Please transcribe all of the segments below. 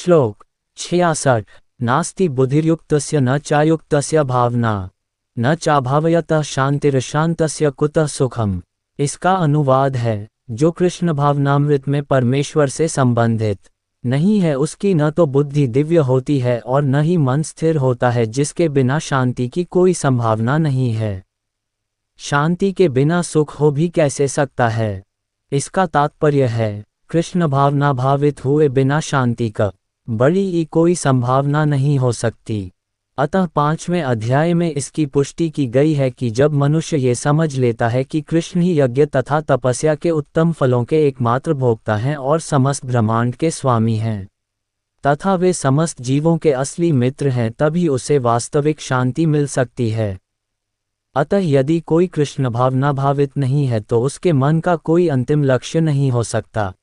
श्लोक 66। नास्ति बुद्धिर्युक्तस्य न चायुक्तस्य भावना न चाभावयतः शांतिर्शांतस्य कुतः सुखम। इसका अनुवाद है, जो कृष्ण भावनामृत में परमेश्वर से संबंधित नहीं है उसकी न तो बुद्धि दिव्य होती है और न ही मन स्थिर होता है, जिसके बिना शांति की कोई संभावना नहीं है। शांति के बिना सुख हो भी कैसे सकता है? इसका तात्पर्य है, कृष्ण भावना भावित हुए बिना शांति का बड़ी ही कोई संभावना नहीं हो सकती। अतः 5वें अध्याय में इसकी पुष्टि की गई है कि जब मनुष्य ये समझ लेता है कि कृष्ण ही यज्ञ तथा तपस्या के उत्तम फलों के एकमात्र भोक्ता हैं और समस्त ब्रह्मांड के स्वामी हैं तथा वे समस्त जीवों के असली मित्र हैं, तभी उसे वास्तविक शांति मिल सकती है। अतः यदि कोई कृष्ण भावना भावित नहीं है तो उसके मन का कोई अंतिम लक्ष्य नहीं हो सकता।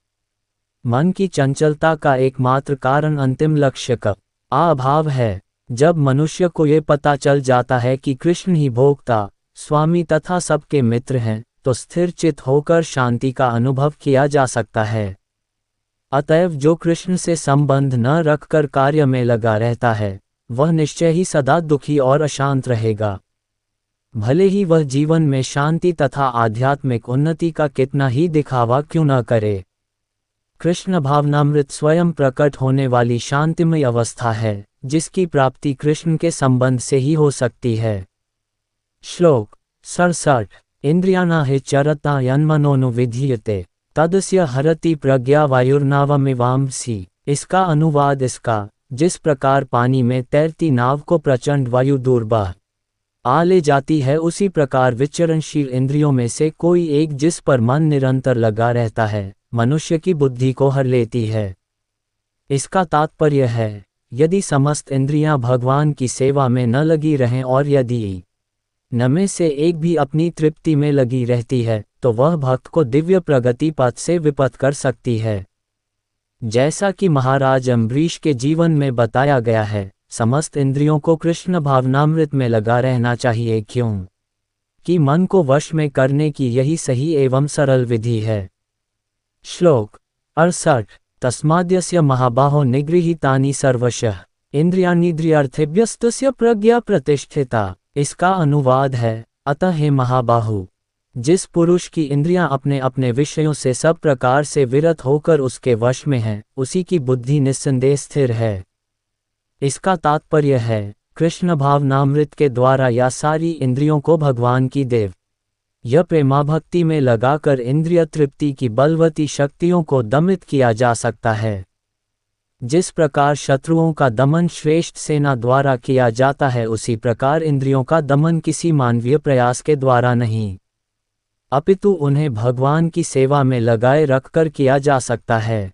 मन की चंचलता का एकमात्र कारण अंतिम लक्ष्य का अभाव है। जब मनुष्य को ये पता चल जाता है कि कृष्ण ही भोक्ता, स्वामी तथा सबके मित्र हैं, तो स्थिर चित्त होकर शांति का अनुभव किया जा सकता है। अतएव जो कृष्ण से संबंध न रखकर कार्य में लगा रहता है, वह निश्चय ही सदा दुखी और अशांत रहेगा। भले ही वह जीवन में शांति तथा आध्यात्मिक उन्नति का कितना ही दिखावा क्यों न करे। कृष्ण भावनामृत स्वयं प्रकट होने वाली शांतिमय अवस्था है, जिसकी प्राप्ति कृष्ण के संबंध से ही हो सकती है। श्लोक 67। इंद्रियाणा हि चरता यन्मनोनुविधीयते तदस्य हरति प्रज्ञा वायुर्नावमिवांसि। इसका अनुवाद इसका, जिस प्रकार पानी में तैरती नाव को प्रचंड वायु दूर बह ले जाती है, उसी प्रकार विचरणशील इंद्रियों में से कोई एक जिस पर मन निरंतर लगा रहता है, मनुष्य की बुद्धि को हर लेती है। इसका तात्पर्य है, यदि समस्त इंद्रियां भगवान की सेवा में न लगी रहें और यदि न में से एक भी अपनी तृप्ति में लगी रहती है, तो वह भक्त को दिव्य प्रगति पथ से विपथ कर सकती है। जैसा कि महाराज अम्बरीश के जीवन में बताया गया है, समस्त इंद्रियों को कृष्ण भावनामृत में लगा रहना चाहिए, क्यों कि मन को वश में करने की यही सही एवं सरल विधि है। श्लोक 68। तस्माद्यस्य महाबाहो निगृहीतानि सर्वशः इंद्रियाणीन्द्रियार्थेभ्यस्तस्य प्रज्ञा प्रतिष्ठिता। इसका अनुवाद है, अतः हे महाबाहु, जिस पुरुष की इंद्रियां अपने अपने विषयों से सब प्रकार से विरत होकर उसके वश में हैं, उसी की बुद्धि निस्संदेह स्थिर है। इसका तात्पर्य है, कृष्ण भावनामृत के द्वारा या सारी इंद्रियों को भगवान की देव यह प्रेमाभक्ति में लगाकर इंद्रिय तृप्ति की बलवती शक्तियों को दमित किया जा सकता है। जिस प्रकार शत्रुओं का दमन श्रेष्ठ सेना द्वारा किया जाता है, उसी प्रकार इंद्रियों का दमन किसी मानवीय प्रयास के द्वारा नहीं, अपितु उन्हें भगवान की सेवा में लगाए रखकर किया जा सकता है।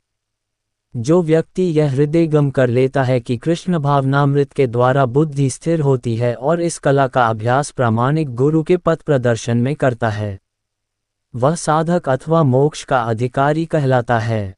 जो व्यक्ति यह हृदयगम कर लेता है कि कृष्ण भावनामृत के द्वारा बुद्धि स्थिर होती है और इस कला का अभ्यास प्रामाणिक गुरु के पथ प्रदर्शन में करता है, वह साधक अथवा मोक्ष का अधिकारी कहलाता है।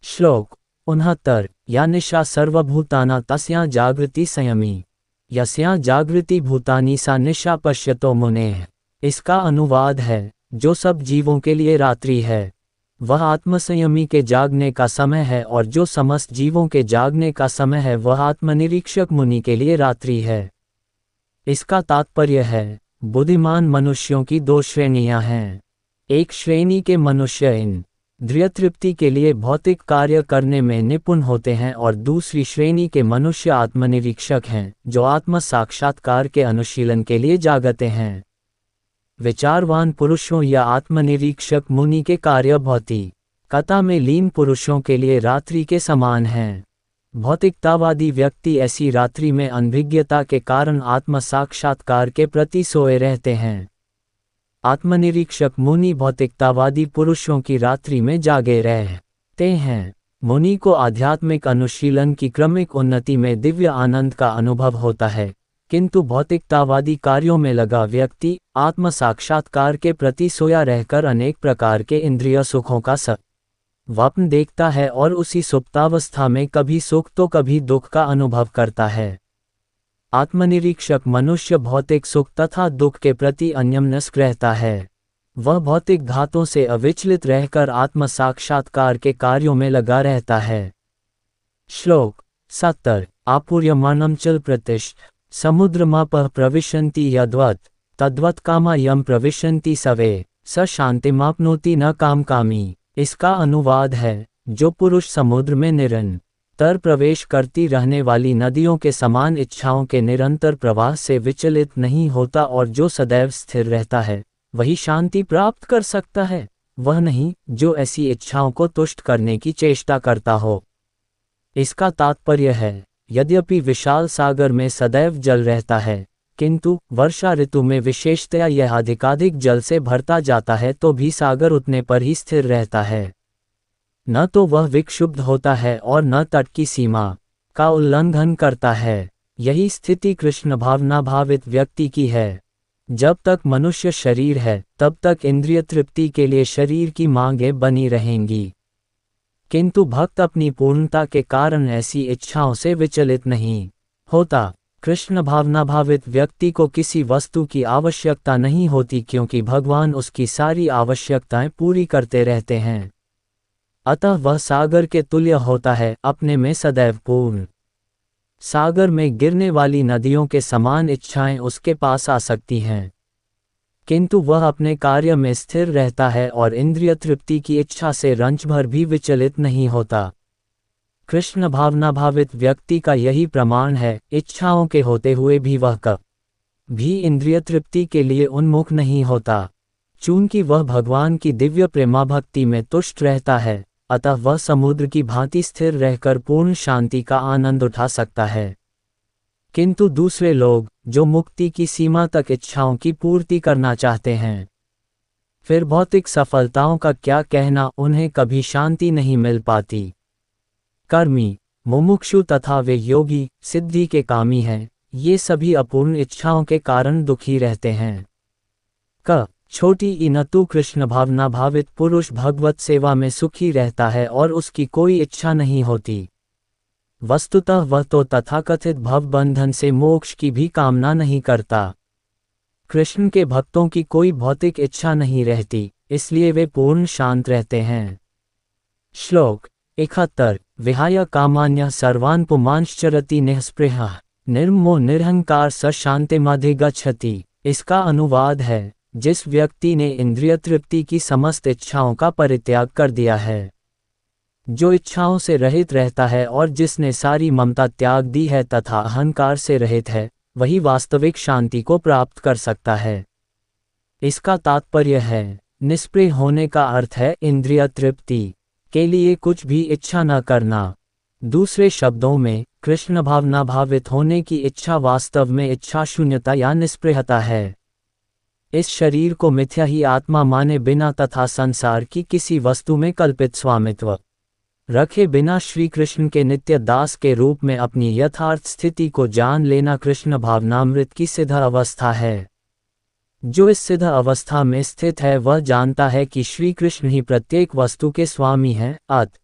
श्लोक 69। या निशा सर्वभूताना तस्या जागृति संयमी यस्या जागृति भूतानि सा निशा पश्यतो मुनेः। इसका अनुवाद है, जो सब जीवों के लिए रात्रि है, वह आत्मसंयमी के जागने का समय है, और जो समस्त जीवों के जागने का समय है, वह आत्मनिरीक्षक मुनि के लिए रात्रि है। इसका तात्पर्य है, बुद्धिमान मनुष्यों की दो श्रेणियां हैं। एक श्रेणी के मनुष्य इंद्रिय तृप्ति के लिए भौतिक कार्य करने में निपुण होते हैं, और दूसरी श्रेणी के मनुष्य आत्मनिरीक्षक हैं, जो आत्म साक्षात्कार के अनुशीलन के लिए जागते हैं। विचारवान पुरुषों या आत्मनिरीक्षक मुनि के कार्य भौतिकता में लीन पुरुषों के लिए रात्रि के समान हैं। भौतिकतावादी व्यक्ति ऐसी रात्रि में अनभिज्ञता के कारण आत्म साक्षात्कार के प्रति सोए रहते हैं। आत्मनिरीक्षक मुनि भौतिकतावादी पुरुषों की रात्रि में जागे रहते हैं। मुनि को आध्यात्मिक अनुशीलन की क्रमिक उन्नति में दिव्य आनंद का अनुभव होता है, किंतु भौतिकतावादी कार्यों में लगा व्यक्ति आत्म साक्षात्कार के प्रति सोया रहकर अनेक प्रकार के इंद्रिय सुखों का स्वप्न देखता है और उसी सुप्तावस्था में कभी सुख तो कभी दुख का अनुभव करता है। आत्मनिरीक्षक मनुष्य भौतिक सुख तथा दुख के प्रति अन्यमनस्क रहता है। वह भौतिक घातों से अविचलित रहकर आत्म साक्षात्कार के कार्यों में लगा रहता है। श्लोक 70 आपूर्यमाणं चल प्रतिष्ठ समुद्रमापः प्रविशन्ति यद्वत् तद्वत् कामा यम प्रविशन्ति सवे स शांतिमाप्नोति न काम कामी। इसका अनुवाद है, जो पुरुष समुद्र में निरंतर प्रवेश करती रहने वाली नदियों के समान इच्छाओं के निरंतर प्रवाह से विचलित नहीं होता और जो सदैव स्थिर रहता है, वही शांति प्राप्त कर सकता है, वह नहीं जो ऐसी इच्छाओं को तुष्ट करने की चेष्टा करता हो। इसका तात्पर्य है, यद्यपि विशाल सागर में सदैव जल रहता है, किंतु वर्षा ऋतु में विशेषतया यह अधिकाधिक जल से भरता जाता है तो भी सागर उतने पर ही स्थिर रहता है। न तो वह विक्षुब्ध होता है और न तट की सीमा का उल्लंघन करता है। यही स्थिति कृष्ण भावना भावित व्यक्ति की है। जब तक मनुष्य शरीर है तब तक इंद्रिय तृप्ति के लिए शरीर की मांगें बनी रहेंगी, किंतु भक्त अपनी पूर्णता के कारण ऐसी इच्छाओं से विचलित नहीं होता। कृष्ण भावना भावित व्यक्ति को किसी वस्तु की आवश्यकता नहीं होती, क्योंकि भगवान उसकी सारी आवश्यकताएं पूरी करते रहते हैं। अतः वह सागर के तुल्य होता है, अपने में सदैव पूर्ण। सागर में गिरने वाली नदियों के समान इच्छाएं उसके पास आ सकती हैं, किंतु वह अपने कार्य में स्थिर रहता है और इंद्रिय तृप्ति की इच्छा से रंच भर भी विचलित नहीं होता। कृष्ण भावना भावित व्यक्ति का यही प्रमाण है, इच्छाओं के होते हुए भी वह कभी इंद्रिय तृप्ति के लिए उन्मुख नहीं होता। चूंकि वह भगवान की दिव्य प्रेमा भक्ति में तुष्ट रहता है, अतः वह समुद्र की भांति स्थिर रहकर पूर्ण शांति का आनंद उठा सकता है। किंतु दूसरे लोग जो मुक्ति की सीमा तक इच्छाओं की पूर्ति करना चाहते हैं, फिर भौतिक सफलताओं का क्या कहना, उन्हें कभी शांति नहीं मिल पाती। कर्मी, मुमुक्षु तथा वे योगी, सिद्धि के कामी हैं, ये सभी अपूर्ण इच्छाओं के कारण दुखी रहते हैं। छोटी इनतु कृष्ण भावना भावित पुरुष भगवत सेवा में सुखी रहता है और उसकी कोई इच्छा नहीं होती। वस्तुतः वह तो तथाकथित भवबंधन से मोक्ष की भी कामना नहीं करता। कृष्ण के भक्तों की कोई भौतिक इच्छा नहीं रहती, इसलिए वे पूर्ण शांत रहते हैं। श्लोक 71 विहाय कामान्यः सर्वान् पुमांश्चरति निःस्पृहः निर्ममो निरहंकार स शान्तिमधिगच्छति। इसका अनुवाद है, जिस व्यक्ति ने इंद्रिय तृप्ति की समस्त इच्छाओं का परित्याग कर दिया है, जो इच्छाओं से रहित रहता है और जिसने सारी ममता त्याग दी है तथा अहंकार से रहित है, वही वास्तविक शांति को प्राप्त कर सकता है। इसका तात्पर्य है, निष्प्रिय होने का अर्थ है इंद्रिय तृप्ति के लिए कुछ भी इच्छा न करना। दूसरे शब्दों में, कृष्ण भावना भावित होने की इच्छा वास्तव में इच्छा शून्यता या निष्प्रियता है। इस शरीर को मिथ्या ही आत्मा माने बिना तथा संसार की किसी वस्तु में कल्पित स्वामित्व रखे बिना श्री कृष्ण के नित्य दास के रूप में अपनी यथार्थ स्थिति को जान लेना कृष्ण भावनामृत की सिद्ध अवस्था है। जो इस सिद्ध अवस्था में स्थित है वह जानता है कि श्री कृष्ण ही प्रत्येक वस्तु के स्वामी हैं, अतः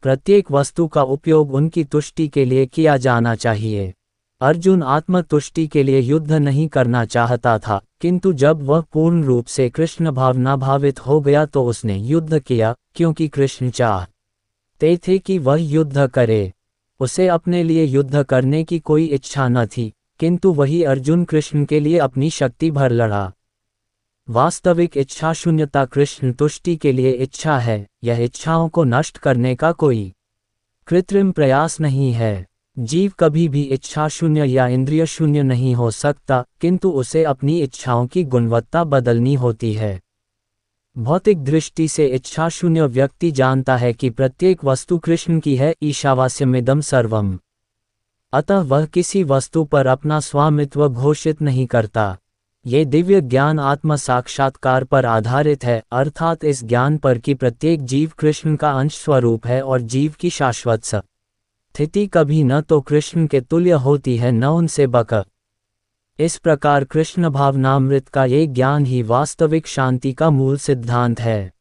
प्रत्येक वस्तु का उपयोग उनकी तुष्टि के लिए किया जाना चाहिए। अर्जुन आत्म तुष्टि के लिए युद्ध नहीं करना चाहता था, किंतु जब वह पूर्ण रूप से कृष्ण भावना भावित हो गया तो उसने युद्ध किया, क्योंकि कृष्ण चाहते थे कि वह युद्ध करे। उसे अपने लिए युद्ध करने की कोई इच्छा न थी, किंतु वही अर्जुन कृष्ण के लिए अपनी शक्ति भर लड़ा। वास्तविक इच्छा शून्यता कृष्ण तुष्टि के लिए इच्छा है। यह इच्छाओं को नष्ट करने का कोई कृत्रिम प्रयास नहीं है। जीव कभी भी इच्छा शून्य या इंद्रिय शून्य नहीं हो सकता, किंतु उसे अपनी इच्छाओं की गुणवत्ता बदलनी होती है। भौतिक दृष्टि से इच्छा शून्य व्यक्ति जानता है कि प्रत्येक वस्तु कृष्ण की है, ईशावास्यमिदं सर्वम। अतः वह किसी वस्तु पर अपना स्वामित्व घोषित नहीं करता। ये दिव्य ज्ञान आत्म साक्षात्कार पर आधारित है, अर्थात इस ज्ञान पर कि प्रत्येक जीव कृष्ण का अंश स्वरूप है और जीव की शाश्वत स्थिति कभी न तो कृष्ण के तुल्य होती है न उनसे बक। इस प्रकार कृष्ण भावनामृत का ये ज्ञान ही वास्तविक शांति का मूल सिद्धांत है।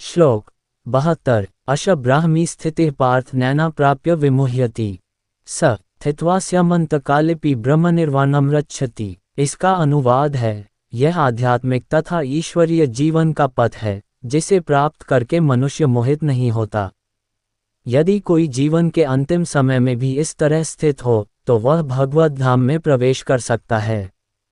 श्लोक 72 अश ब्राह्मी स्थितिः पार्थ नैना प्राप्य विमुह्यति स स्थित्वास्यामन्तकालेऽपि ब्रह्मनिर्वाणं रक्षति। इसका अनुवाद है, यह आध्यात्मिक तथा ईश्वरीय जीवन का पथ है, जिसे प्राप्त करके मनुष्य मोहित नहीं होता। यदि कोई जीवन के अंतिम समय में भी इस तरह स्थित हो तो वह भगवत धाम में प्रवेश कर सकता है।